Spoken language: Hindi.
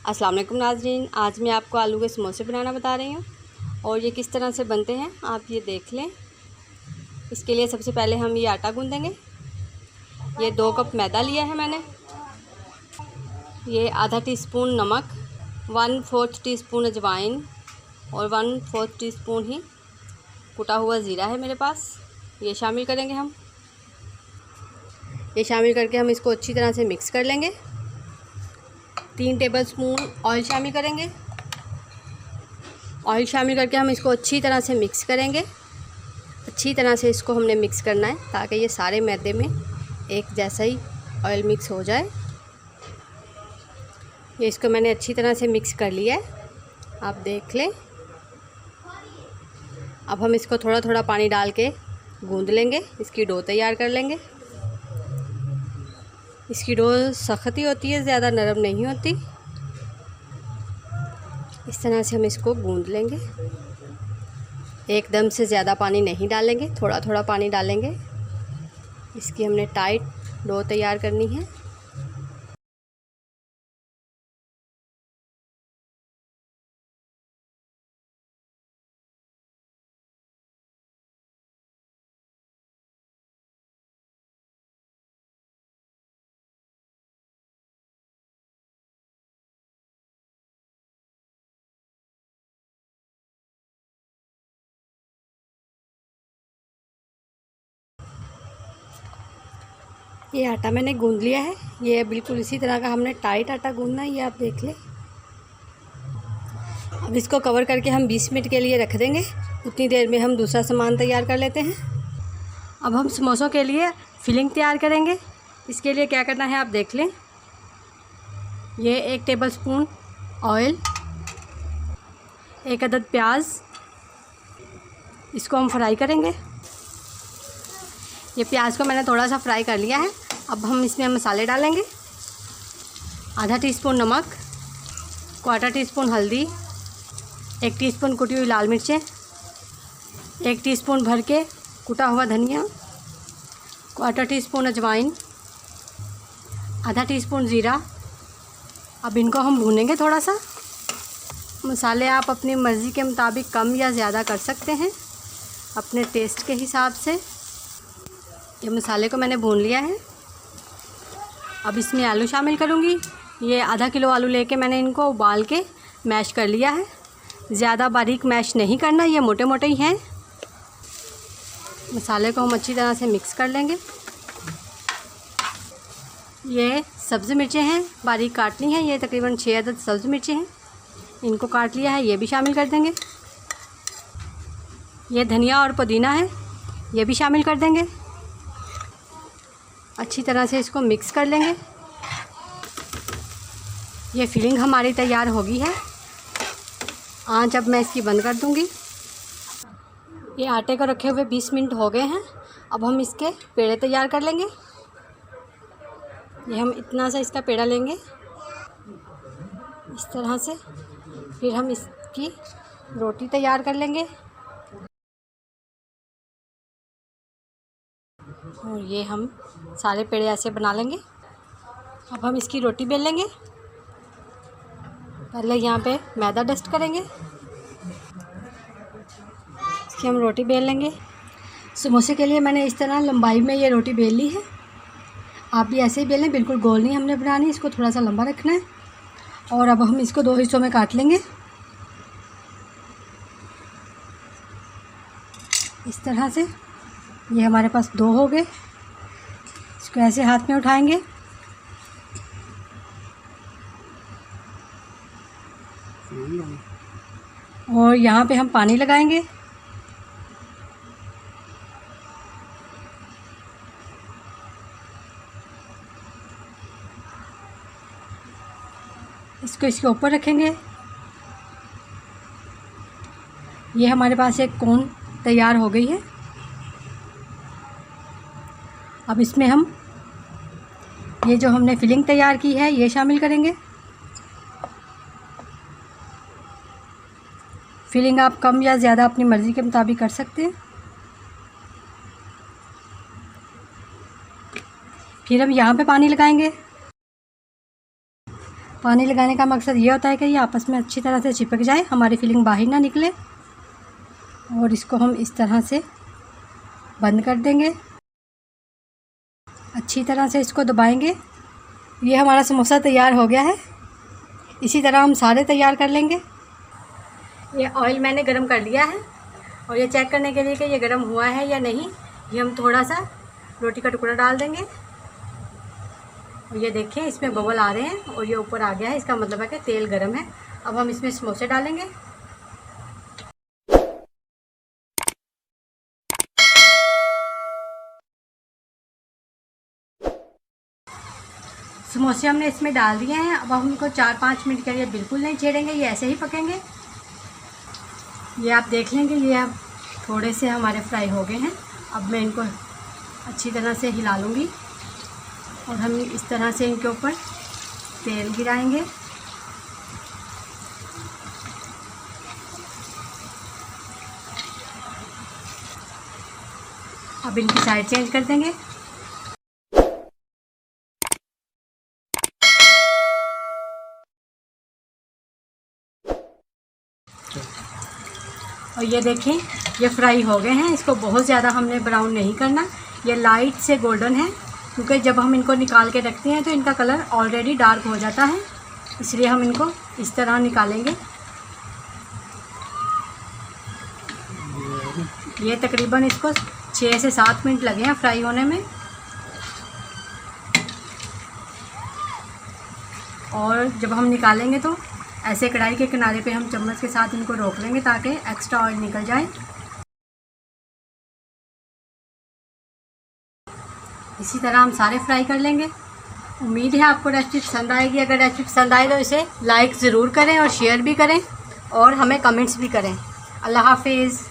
अस्सलाम वालेकुम नाज़रीन, आज मैं आपको आलू के समोसे बनाना बता रही हूँ और ये किस तरह से बनते हैं आप ये देख लें। इसके लिए सबसे पहले हम ये आटा गूँधेंगे। ये 2 कप मैदा लिया है मैंने। ये आधा टीस्पून नमक, 1/4 टीस्पून अजवाइन और 1/4 टीस्पून ही कुटा हुआ ज़ीरा है मेरे पास। ये शामिल करेंगे हम। ये शामिल करके हम इसको अच्छी तरह से मिक्स कर लेंगे। 3 टेबलस्पून ऑयल शामिल करेंगे। ऑयल शामिल करके हम इसको अच्छी तरह से मिक्स करेंगे। अच्छी तरह से इसको हमने मिक्स करना है ताकि ये सारे मैदे में एक जैसा ही ऑयल मिक्स हो जाए। ये इसको मैंने अच्छी तरह से मिक्स कर लिया है, आप देख लें। अब हम इसको थोड़ा थोड़ा पानी डाल के गूंद लेंगे, इसकी डो तैयार कर लेंगे। इसकी डो सख्त ही होती है, ज़्यादा नरम नहीं होती। इस तरह से हम इसको गूंद लेंगे। एकदम से ज़्यादा पानी नहीं डालेंगे, थोड़ा थोड़ा पानी डालेंगे। इसकी हमने टाइट डो तैयार करनी है। ये आटा मैंने गूंद लिया है। ये बिल्कुल इसी तरह का हमने टाइट आटा गूंदना है, ये आप देख लें। अब इसको कवर करके हम 20 मिनट के लिए रख देंगे। उतनी देर में हम दूसरा सामान तैयार कर लेते हैं। अब हम समोसों के लिए फिलिंग तैयार करेंगे। इसके लिए क्या करना है आप देख लें। ये 1 टेबलस्पून ऑयल, 1 अदद प्याज, इसको हम फ्राई करेंगे। ये प्याज को मैंने थोड़ा सा फ्राई कर लिया है। अब हम इसमें मसाले डालेंगे। आधा टीस्पून नमक, 1/4 टीस्पून हल्दी, 1 टीस्पून कुटी हुई लाल मिर्चें, 1 टीस्पून भर के कुटा हुआ धनिया, 1/4 टीस्पून अजवाइन, आधा टीस्पून ज़ीरा। अब इनको हम भूनेंगे थोड़ा सा। मसाले आप अपनी मर्ज़ी के मुताबिक कम या ज़्यादा कर सकते हैं, अपने टेस्ट के हिसाब से। ये मसाले को मैंने भून लिया है। अब इसमें आलू शामिल करूँगी। ये आधा किलो आलू लेके मैंने इनको उबाल के मैश कर लिया है। ज़्यादा बारीक मैश नहीं करना, ये मोटे मोटे ही हैं। मसाले को हम अच्छी तरह से मिक्स कर लेंगे। ये सब्ज़ी मिर्चें हैं, बारीक काटनी है। ये तकरीबन 6 अदद सब्ज़ी मिर्चें हैं, इनको काट लिया है, ये भी शामिल कर देंगे। ये धनिया और पुदीना है, ये भी शामिल कर देंगे। अच्छी तरह से इसको मिक्स कर लेंगे। ये फिलिंग हमारी तैयार होगी है। आंच अब मैं इसकी बंद कर दूंगी। ये आटे को रखे हुए 20 मिनट हो गए हैं। अब हम इसके पेड़े तैयार कर लेंगे। ये हम इतना सा इसका पेड़ा लेंगे, इस तरह से। फिर हम इसकी रोटी तैयार कर लेंगे और ये हम सारे पेड़े ऐसे बना लेंगे। अब हम इसकी रोटी बेल लेंगे। पहले यहाँ पे मैदा डस्ट करेंगे, इसकी हम रोटी बेल लेंगे। समोसे के लिए मैंने इस तरह लंबाई में ये रोटी बेल ली है। आप भी ऐसे ही बेलें, बिल्कुल गोल नहीं हमने बनानी, इसको थोड़ा सा लंबा रखना है। और अब हम इसको 2 हिस्सों में काट लेंगे, इस तरह से। ये हमारे पास 2 हो गए। इसको ऐसे हाथ में उठाएंगे और यहाँ पे हम पानी लगाएंगे। इसको इसके ऊपर रखेंगे। ये हमारे पास एक कोन तैयार हो गई है। अब इसमें हम ये जो हमने फिलिंग तैयार की है ये शामिल करेंगे। फिलिंग आप कम या ज़्यादा अपनी मर्ज़ी के मुताबिक कर सकते हैं। फिर हम यहाँ पे पानी लगाएंगे। पानी लगाने का मकसद ये होता है कि ये आपस में अच्छी तरह से चिपक जाए, हमारी फिलिंग बाहर ना निकले। और इसको हम इस तरह से बंद कर देंगे, अच्छी तरह से इसको दबाएंगे। ये हमारा समोसा तैयार हो गया है। इसी तरह हम सारे तैयार कर लेंगे। ये ऑयल मैंने गरम कर लिया है और ये चेक करने के लिए कि ये गरम हुआ है या नहीं, ये हम थोड़ा सा रोटी का टुकड़ा डाल देंगे। और ये देखिए इसमें बबल आ रहे हैं और ये ऊपर आ गया है, इसका मतलब है कि तेल गरम है। अब हम इसमें समोसे डालेंगे। समोसे हमने इसमें डाल दिए हैं। अब हम इनको 4-5 मिनट के लिए बिल्कुल नहीं छेड़ेंगे, ये ऐसे ही पकेंगे। ये आप देख लेंगे, ये अब थोड़े से हमारे फ्राई हो गए हैं। अब मैं इनको अच्छी तरह से हिला लूँगी और हम इस तरह से इनके ऊपर तेल गिराएंगे। अब इनकी साइड चेंज कर देंगे। और ये देखें ये फ्राई हो गए हैं। इसको बहुत ज़्यादा हमने ब्राउन नहीं करना, ये लाइट से गोल्डन है, क्योंकि जब हम इनको निकाल के रखते हैं तो इनका कलर ऑलरेडी डार्क हो जाता है, इसलिए हम इनको इस तरह निकालेंगे। ये तकरीबन इसको 6 से 7 मिनट लगे हैं फ्राई होने में। और जब हम निकालेंगे तो ऐसे कढ़ाई के किनारे पे हम चम्मच के साथ इनको रोक लेंगे ताकि एक्स्ट्रा ऑयल निकल जाए। इसी तरह हम सारे फ्राई कर लेंगे। उम्मीद है आपको रेसिपी पसंद आएगी। अगर रेसिपी पसंद आए तो इसे लाइक ज़रूर करें और शेयर भी करें और हमें कमेंट्स भी करें। अल्लाह हाफिज़।